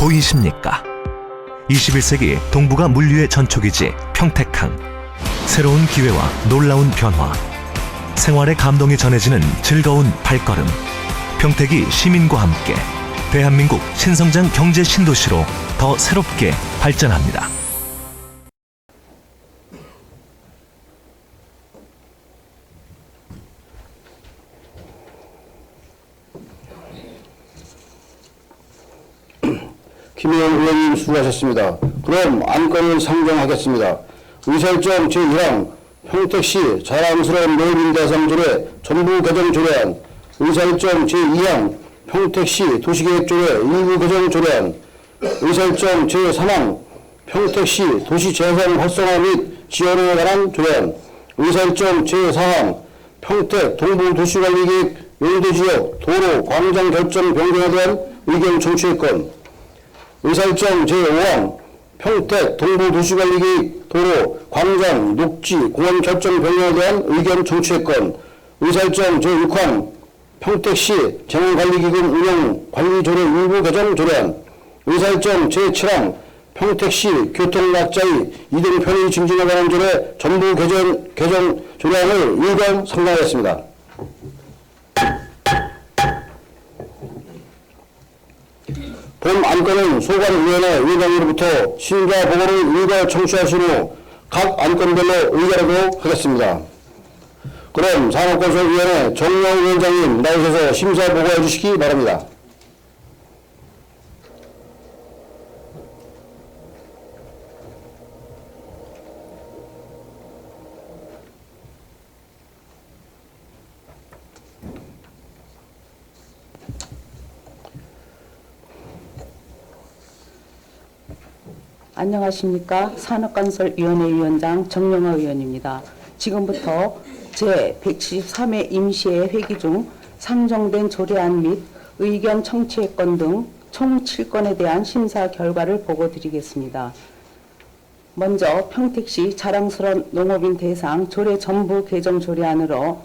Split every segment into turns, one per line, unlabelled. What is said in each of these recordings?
보이십니까? 21세기 동북아 물류의 전초기지 평택항. 새로운 기회와 놀라운 변화, 생활의 감동이 전해지는 즐거운 발걸음. 평택이 시민과 함께 대한민국 신성장 경제 신도시로 더 새롭게 발전합니다.
김의원 의원님 수고하셨습니다. 그럼 안건을 상정하겠습니다. 의사일정 제1항 평택시 자랑스러운 노인 대상 조례 전부 개정 조례안, 의사일정 제2항 평택시 도시계획 조례 일부 개정 조례안, 의사일정 제3항 평택시 도시 재생 활성화 및 지원에 관한 조례안, 의사일정 제4항 평택 동부 도시관리계획 용도지역 도로 광장 결정 변경에 대한 의견 청취권, 의사일정 제5항 평택 동부도시관리계획 도로, 광장, 녹지, 공원 결정 변경에 대한 의견 청취권, 의사일정 제6항 평택시 재난관리기금 운영 관리조례 일부 개정 조례안, 의사일정 제7항 평택시 교통약자의 이동 편의 증진에 관한 조례 전부 개정 조례안을 의견 상정하였습니다. 본 안건은 소관위원회 의장으로부터 심사 보고를 일괄 청취하신 후 각 안건별로 의결하도록 하겠습니다. 그럼 산업건설위원회 정영 위원장님 나오셔서 심사 보고해 주시기 바랍니다.
안녕하십니까. 산업건설위원회 위원장 정영화 의원입니다. 지금부터 제173회 임시회 회기 중 상정된 조례안 및 의견 청취권 등 총 7건에 대한 심사 결과를 보고드리겠습니다. 먼저 평택시 자랑스러운 농업인 대상 조례 전부 개정 조례안으로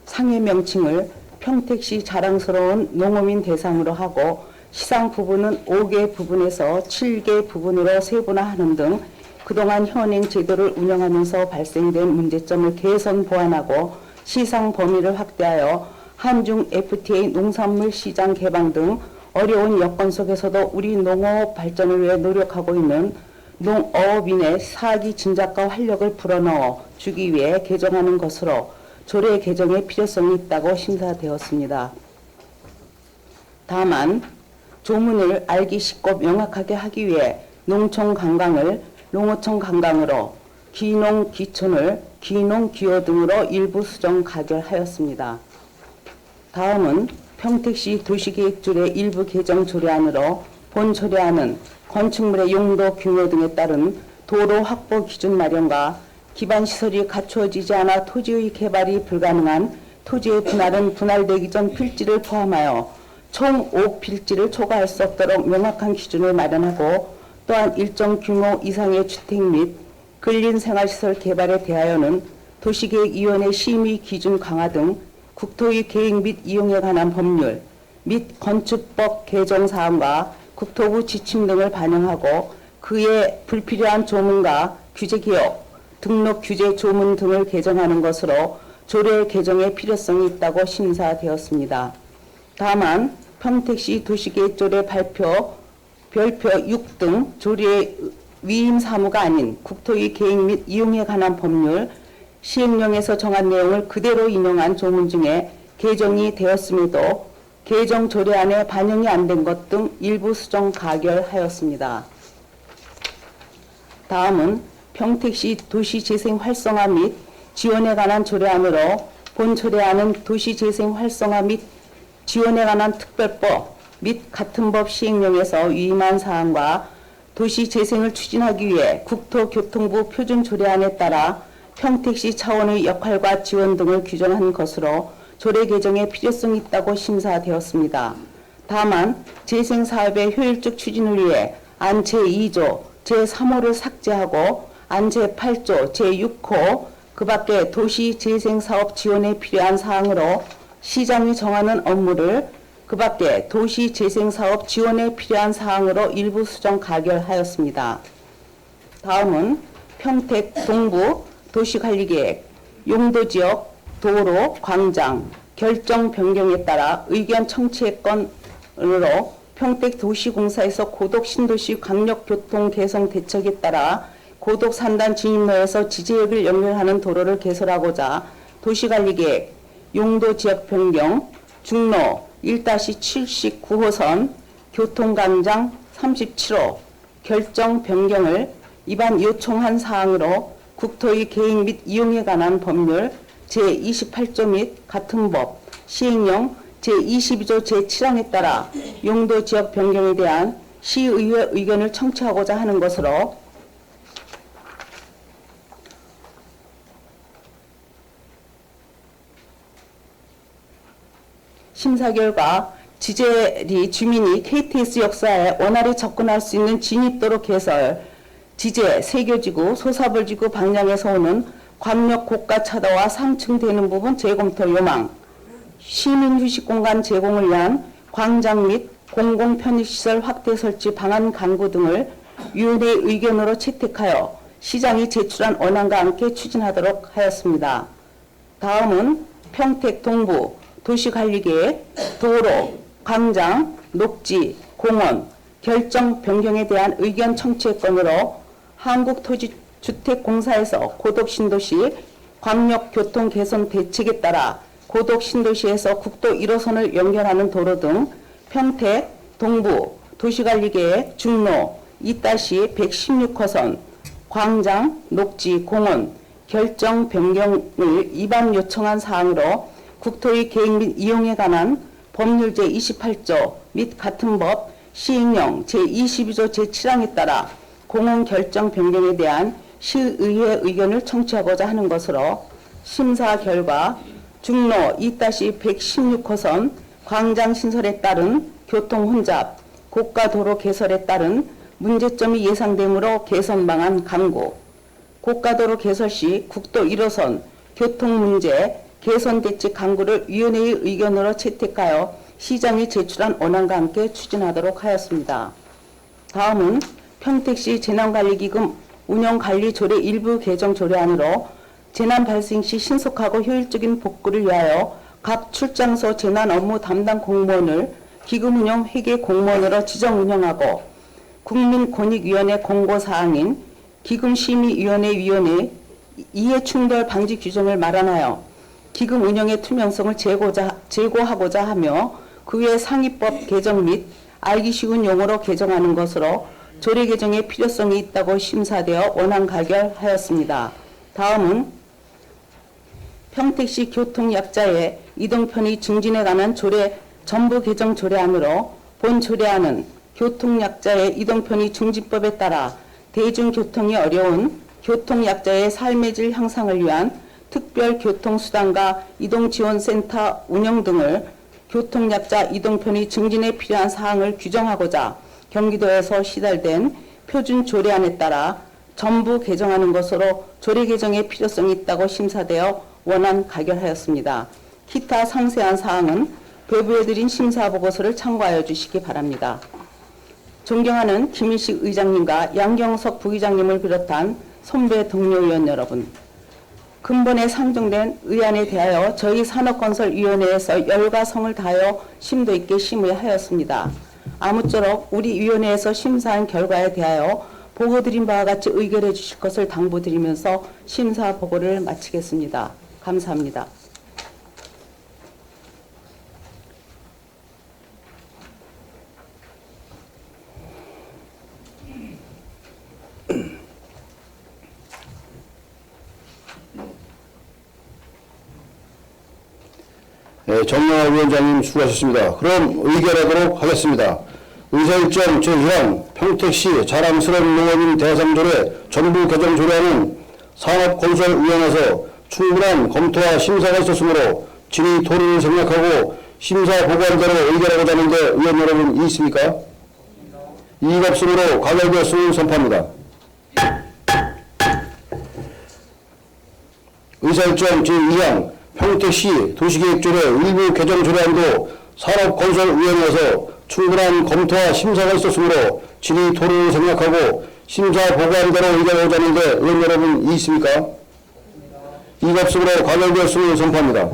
상해 명칭을 평택시 자랑스러운 농업인 대상으로 하고 시상 부분은 5개 부분에서 7개 부분으로 세분화하는 등 그동안 현행 제도를 운영하면서 발생된 문제점을 개선 보완하고 시상 범위를 확대하여 한중 FTA 농산물 시장 개방 등 어려운 여건 속에서도 우리 농업 발전을 위해 노력하고 있는 농어업인의 사기 진작과 활력을 불어넣어 주기 위해 개정하는 것으로 조례 개정의 필요성이 있다고 심사되었습니다. 다만 조문을 알기 쉽고 명확하게 하기 위해 농촌 관광을 농어촌 관광으로, 기농 기촌을 기농 기호 등으로 일부 수정 가결하였습니다. 다음은 평택시 도시계획조례 일부 개정 조례안으로 본 조례안은 건축물의 용도 규모 등에 따른 도로 확보 기준 마련과 기반시설이 갖추어지지 않아 토지의 개발이 불가능한 토지의 분할은 분할되기 전 필지를 포함하여 총 5필지를 초과할 수 없도록 명확한 기준을 마련하고 또한 일정 규모 이상의 주택 및 근린생활시설 개발에 대하여는 도시계획위원회 심의 기준 강화 등 국토의 계획 및 이용에 관한 법률 및 건축법 개정 사항과 국토부 지침 등을 반영하고 그에 불필요한 조문과 규제 개혁, 등록 규제 조문 등을 개정하는 것으로 조례 개정의 필요성이 있다고 심사되었습니다. 다만 평택시 도시계획조례 발표, 별표 6 등 조례 위임 사무가 아닌 국토의 계획 및 이용에 관한 법률, 시행령에서 정한 내용을 그대로 인용한 조문 중에 개정이 되었음에도 개정 조례안에 반영이 안 된 것 등 일부 수정 가결하였습니다. 다음은 평택시 도시재생 활성화 및 지원에 관한 조례안으로 본 조례안은 도시재생 활성화 및 지원에 관한 특별법 및 같은 법 시행령에서 위임한 사항과 도시재생을 추진하기 위해 국토교통부 표준조례안에 따라 평택시 차원의 역할과 지원 등을 규정한 것으로 조례 개정에 필요성이 있다고 심사되었습니다. 다만 재생사업의 효율적 추진을 위해 안 제2조 제3호를 삭제하고 안 제8조 제6호 그 밖에 도시재생사업 지원에 필요한 사항으로 시장이 정하는 업무를 그 밖에 도시재생사업 지원에 필요한 사항으로 일부 수정 가결하였습니다. 다음은 평택 동부 도시관리계획, 용도지역, 도로, 광장, 결정 변경에 따라 의견 청취건으로 평택도시공사에서 고덕신도시 광역교통 개선 대책에 따라 고덕산단 진입로에서 지제역을 연결하는 도로를 개설하고자 도시관리계획, 용도지역 변경, 중로 1-79호선, 교통광장 37호 결정 변경을 이반 요청한 사항으로 국토의 계획 및 이용에 관한 법률 제28조 및 같은 법 시행령 제22조 제7항에 따라 용도지역 변경에 대한 시의회 의견을 청취하고자 하는 것으로 심사 결과 지제리 주민이 KTX 역사에 원활히 접근할 수 있는 진입도로 개설, 지제, 세교지구, 소사벌지구 방향에서 오는 광역 고가 차도와 상층되는 부분 재검토 요망, 시민 휴식 공간 제공을 위한 광장 및 공공 편의시설 확대 설치 방안 강구 등을 위원회의 의견으로 채택하여 시장이 제출한 원안과 함께 추진하도록 하였습니다. 다음은 평택 동부 도시관리계획, 도로, 광장, 녹지, 공원, 결정 변경에 대한 의견 청취건으로 한국토지주택공사에서 고덕신도시 광역교통 개선 대책에 따라 고덕신도시에서 국도 1호선을 연결하는 도로 등 평택, 동부, 도시관리계획, 중로 2-116호선, 광장, 녹지, 공원, 결정 변경을 이반 요청한 사항으로 국토의 계획 및 이용에 관한 법률 제28조 및 같은 법 시행령 제22조 제7항에 따라 공원 결정 변경에 대한 시의회 의견을 청취하고자 하는 것으로 심사 결과 중로 2-116호선 광장 신설에 따른 교통 혼잡, 고가도로 개설에 따른 문제점이 예상되므로 개선 방안 강구, 고가도로 개설 시 국도 1호선 교통 문제 개선 대책 강구를 위원회의 의견으로 채택하여 시장이 제출한 원안과 함께 추진하도록 하였습니다. 다음은 평택시 재난관리기금 운영관리조례 일부 개정 조례안으로 재난 발생 시 신속하고 효율적인 복구를 위하여 각 출장소 재난 업무 담당 공무원을 기금 운영 회계 공무원으로 지정 운영하고 국민권익위원회 공고사항인 기금심의위원회 위원회 이해충돌 방지 규정을 마련하여 기금 운영의 투명성을 제고하고자 하며 그 외 상위법 개정 및 알기 쉬운 용어로 개정하는 것으로 조례 개정의 필요성이 있다고 심사되어 원안 가결하였습니다. 다음은 평택시 교통약자의 이동편의 증진에 관한 조례 전부 개정 조례안으로 본 조례안은 교통약자의 이동편의 증진법에 따라 대중교통이 어려운 교통약자의 삶의 질 향상을 위한 특별교통수단과 이동지원센터 운영 등을 교통약자 이동편의 증진에 필요한 사항을 규정하고자 경기도에서 시달된 표준 조례안에 따라 전부 개정하는 것으로 조례 개정의 필요성이 있다고 심사되어 원안 가결하였습니다. 기타 상세한 사항은 배부해드린 심사보고서를 참고하여 주시기 바랍니다. 존경하는 김일식 의장님과 양경석 부의장님을 비롯한 선배 동료위원 여러분, 근본에 상정된 의안에 대하여 저희 산업건설위원회에서 열과 성을 다하여 심도 있게 심의하였습니다. 아무쪼록 우리 위원회에서 심사한 결과에 대하여 보고드린 바와 같이 의결해 주실 것을 당부드리면서 심사 보고를 마치겠습니다. 감사합니다.
정영화 위원장님 수고하셨습니다. 그럼 의결하도록 하겠습니다. 의사일정 제1항 평택시 자랑스러운 농업인 대상조례 전부 개정 조례안은 산업건설위원회에서 충분한 검토와 심사가 있었으므로 진의 토론을 생략하고 심사 보고한 대로 의결하고자 하는데 의원 여러분 이의 있습니까? 이의가 없으므로 가결되었음을 선포합니다. 의사일정 제2항 평택시 도시계획조례 일부 개정 조례안도 산업건설위원회에서 충분한 검토와 심사가 있었으므로 질의 토론을 생략하고 심사 보고한대로 의결하자는데 의원 여러분 이의 있습니까? 이가 없으므로 가결되었음을 선포합니다.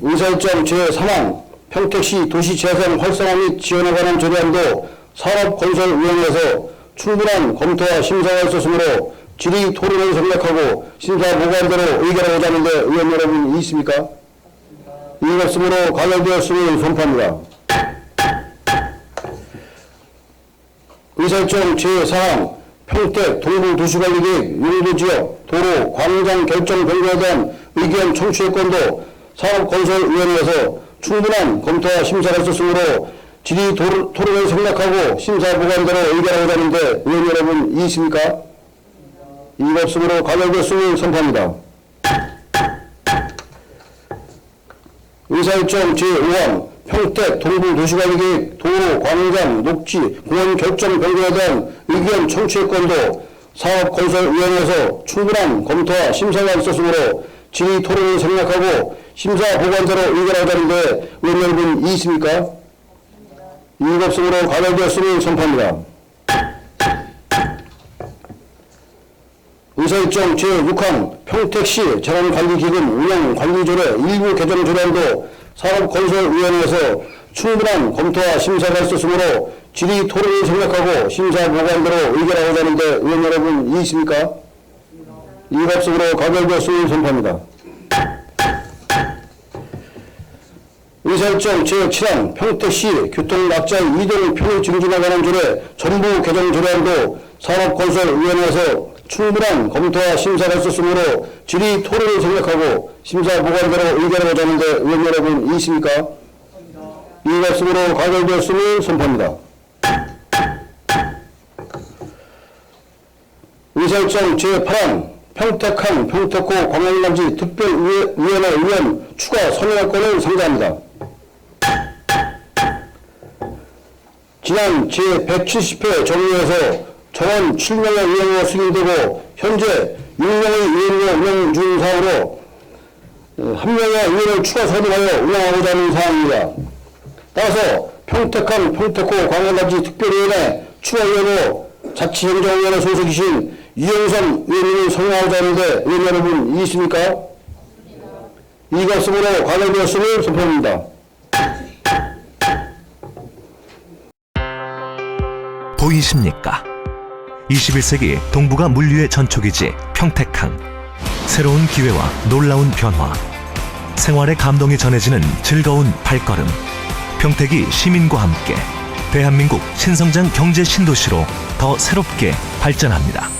의사일정 제3항 평택시 도시재생 활성화 및 지원에 관한 조례안도 산업건설위원회에서 충분한 검토와 심사가 있었으므로 질의 토론을 생략하고 심사 보고한대로 의결하고자 하는데 의원 여러분 이의 있습니까? 이의 없으므로 가결되었음을 선포합니다. 의사일정 제4항 평택 동부도시관리계획 용도지역 도로 광장 결정 변경에 대한 의견 청취의 건도 산업건설위원회에서 충분한 검토와 심사가 있었으므로 질의 토론을 생략하고 심사 보고한대로 의결하고자 하는데 의원 여러분 이의 있습니까? 이의 없으므로 가결되었음을 선포합니다. 의사일정 제5항 평택 동부도시관리계획 도로 광장 녹지 공원 결정 변경에 대한 의견 청취의 건도 산업건설위원회에서 충분한 검토와 심사가 있었으므로 질의 토론을 생략하고 심사 보고한대로 의결하고자 하는데 의원 여러분 이의 있습니까? 이의 없으므로 가결되었음을 선포합니다. 의사일정 제6항 평택시 재난관리기금 운영관리조례 일부 개정 조례안도 산업건설위원회에서 충분한 검토와 심사가 있었으므로 질의 토론을 생략하고 심사 보고한대로 의결하고자 하는데 의원 여러분 이의 있습니까? 이의 없으므로 가결되었음을 선포합니다. 의사일정 제7항 평택시 교통약자의 이동 편의 증진에 관한 조례 전부 개정 조례안도 산업건설위원회에서 충분한 검토와 심사가 있었으므로 질의 토론을 생략하고 심사 보고한대로 의결하고자 하는데 의원 여러분 이의 있습니까? 이의 없으므로 가결되었음을 선포합니다. 의사일정 제8항 평택항 평택호 광양단지 특별위원회 의원 추가 선임권을 상정합니다. 지난 제170회 정의에서 정원 7명의 의원으로 승인되고 현재 6명의 의원으로 운영 중 사항으로 1명의 의원을 추가 선임하여 운영하고자 하는 사항입니다. 따라서 평택항 평택호 광양단지 특별위원회 추가위원으로 자치행정위원회 소속이신 이영선 의원님을 선임하고자 하는데 의원 여러분 이의 있습니까? 이의가 없으므로 가결되었음을 선포합니다.
보이십니까? 21세기 동북아 물류의 전초기지 평택항. 새로운 기회와 놀라운 변화. 생활의 감동이 전해지는 즐거운 발걸음. 평택이 시민과 함께 대한민국 신성장 경제 신도시로 더 새롭게 발전합니다.